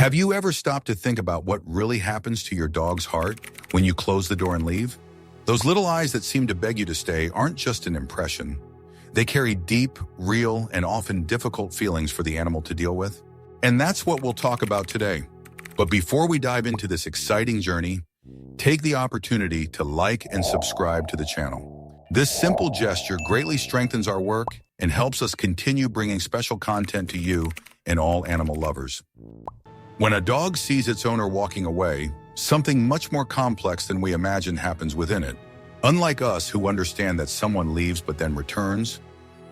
Have you ever stopped to think about what really happens to your dog's heart when you close the door and leave? Those little eyes that seem to beg you to stay aren't just an impression. They carry deep, real, and often difficult feelings for the animal to deal with. And that's what we'll talk about today. But before we dive into this exciting journey, take the opportunity to like and subscribe to the channel. This simple gesture greatly strengthens our work and helps us continue bringing special content to you and all animal lovers. When a dog sees its owner walking away, something much more complex than we imagine happens within it. Unlike us who understand that someone leaves but then returns,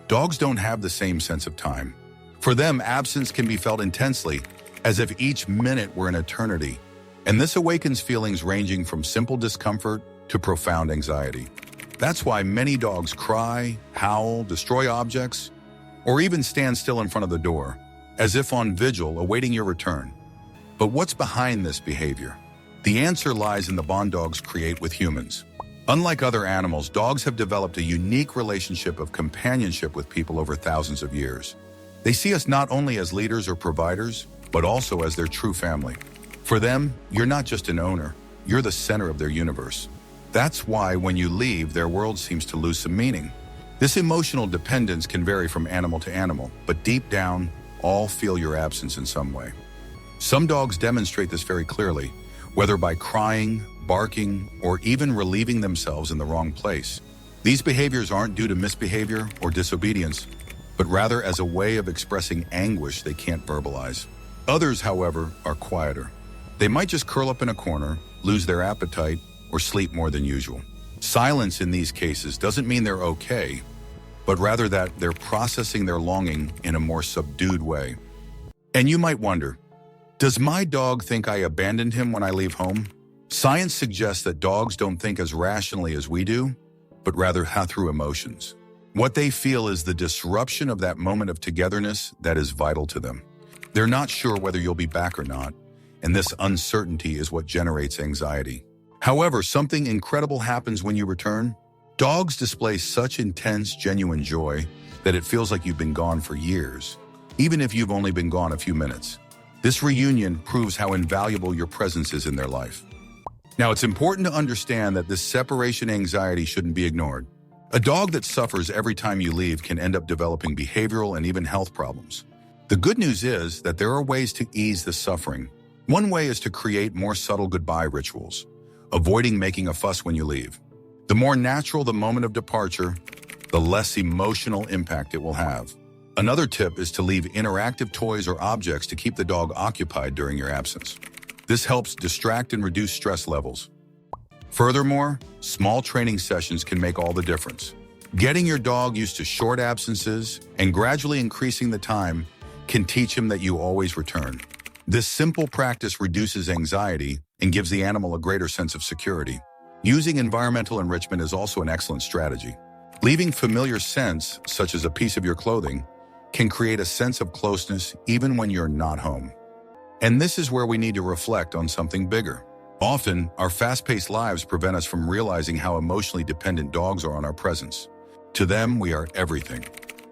dogs don't have the same sense of time. For them, absence can be felt intensely, as if each minute were an eternity. And this awakens feelings ranging from simple discomfort to profound anxiety. That's why many dogs cry, howl, destroy objects, or even stand still in front of the door, as if on vigil awaiting your return. But what's behind this behavior? The answer lies in the bond dogs create with humans. Unlike other animals, dogs have developed a unique relationship of companionship with people over thousands of years. They see us not only as leaders or providers, but also as their true family. For them, you're not just an owner, you're the center of their universe. That's why when you leave, their world seems to lose some meaning. This emotional dependence can vary from animal to animal, but deep down, all feel your absence in some way. Some dogs demonstrate this very clearly, whether by crying, barking, or even relieving themselves in the wrong place. These behaviors aren't due to misbehavior or disobedience, but rather as a way of expressing anguish they can't verbalize. Others, however, are quieter. They might just curl up in a corner, lose their appetite, or sleep more than usual. Silence in these cases doesn't mean they're okay, but rather that they're processing their longing in a more subdued way. And you might wonder, does my dog think I abandoned him when I leave home? Science suggests that dogs don't think as rationally as we do, but rather through emotions. What they feel is the disruption of that moment of togetherness that is vital to them. They're not sure whether you'll be back or not, and this uncertainty is what generates anxiety. However, something incredible happens when you return. Dogs display such intense, genuine joy that it feels like you've been gone for years, even if you've only been gone a few minutes. This reunion proves how invaluable your presence is in their life. Now, it's important to understand that this separation anxiety shouldn't be ignored. A dog that suffers every time you leave can end up developing behavioral and even health problems. The good news is that there are ways to ease the suffering. One way is to create more subtle goodbye rituals, avoiding making a fuss when you leave. The more natural the moment of departure, the less emotional impact it will have. Another tip is to leave interactive toys or objects to keep the dog occupied during your absence. This helps distract and reduce stress levels. Furthermore, small training sessions can make all the difference. Getting your dog used to short absences and gradually increasing the time can teach him that you always return. This simple practice reduces anxiety and gives the animal a greater sense of security. Using environmental enrichment is also an excellent strategy. Leaving familiar scents, such as a piece of your clothing, can create a sense of closeness even when you're not home. And this is where we need to reflect on something bigger. Often, our fast-paced lives prevent us from realizing how emotionally dependent dogs are on our presence. To them, we are everything.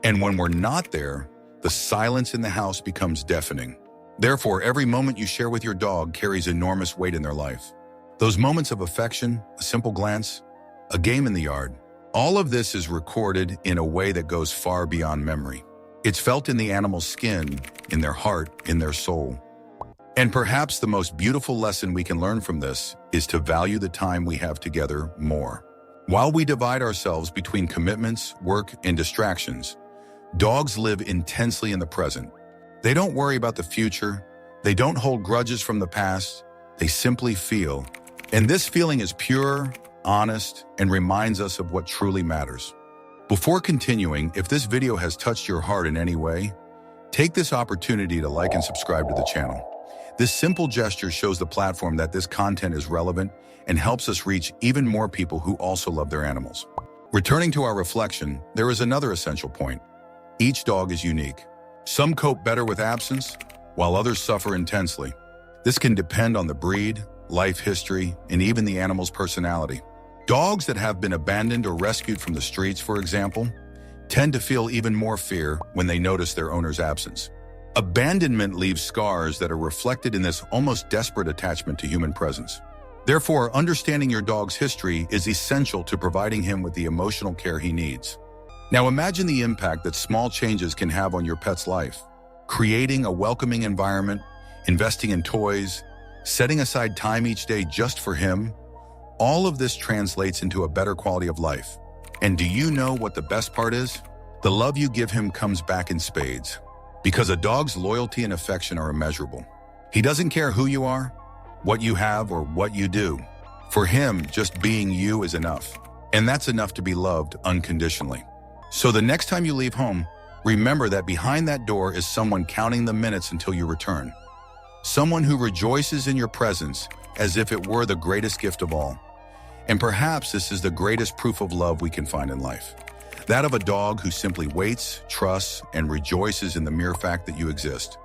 And when we're not there, the silence in the house becomes deafening. Therefore, every moment you share with your dog carries enormous weight in their life. Those moments of affection, a simple glance, a game in the yard, all of this is recorded in a way that goes far beyond memory. It's felt in the animal's skin, in their heart, in their soul. And perhaps the most beautiful lesson we can learn from this is to value the time we have together more. While we divide ourselves between commitments, work, and distractions, dogs live intensely in the present. They don't worry about the future. They don't hold grudges from the past. They simply feel. And this feeling is pure, honest, and reminds us of what truly matters. Before continuing, if this video has touched your heart in any way, take this opportunity to like and subscribe to the channel. This simple gesture shows the platform that this content is relevant and helps us reach even more people who also love their animals. Returning to our reflection, there is another essential point. Each dog is unique. Some cope better with absence, while others suffer intensely. This can depend on the breed, life history, and even the animal's personality. Dogs that have been abandoned or rescued from the streets, for example, tend to feel even more fear when they notice their owner's absence. Abandonment leaves scars that are reflected in this almost desperate attachment to human presence. Therefore, understanding your dog's history is essential to providing him with the emotional care he needs. Now imagine the impact that small changes can have on your pet's life. Creating a welcoming environment, investing in toys, setting aside time each day just for him, all of this translates into a better quality of life. And do you know what the best part is? The love you give him comes back in spades. Because a dog's loyalty and affection are immeasurable. He doesn't care who you are, what you have, or what you do. For him, just being you is enough. And that's enough to be loved unconditionally. So the next time you leave home, remember that behind that door is someone counting the minutes until you return. Someone who rejoices in your presence as if it were the greatest gift of all. And perhaps this is the greatest proof of love we can find in life. That of a dog who simply waits, trusts, and rejoices in the mere fact that you exist.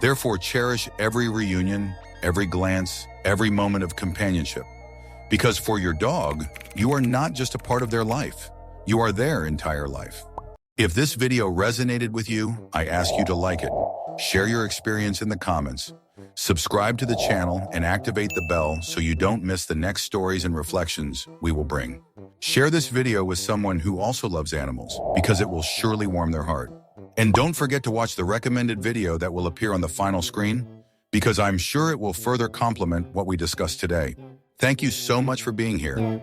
Therefore, cherish every reunion, every glance, every moment of companionship. Because for your dog, you are not just a part of their life. You are their entire life. If this video resonated with you, I ask you to like it, share your experience in the comments, subscribe to the channel, and activate the bell so you don't miss the next stories and reflections we will bring. Share this video with someone who also loves animals, because it will surely warm their heart. And don't forget to watch the recommended video that will appear on the final screen, because I'm sure it will further complement what we discussed today. Thank you so much for being here.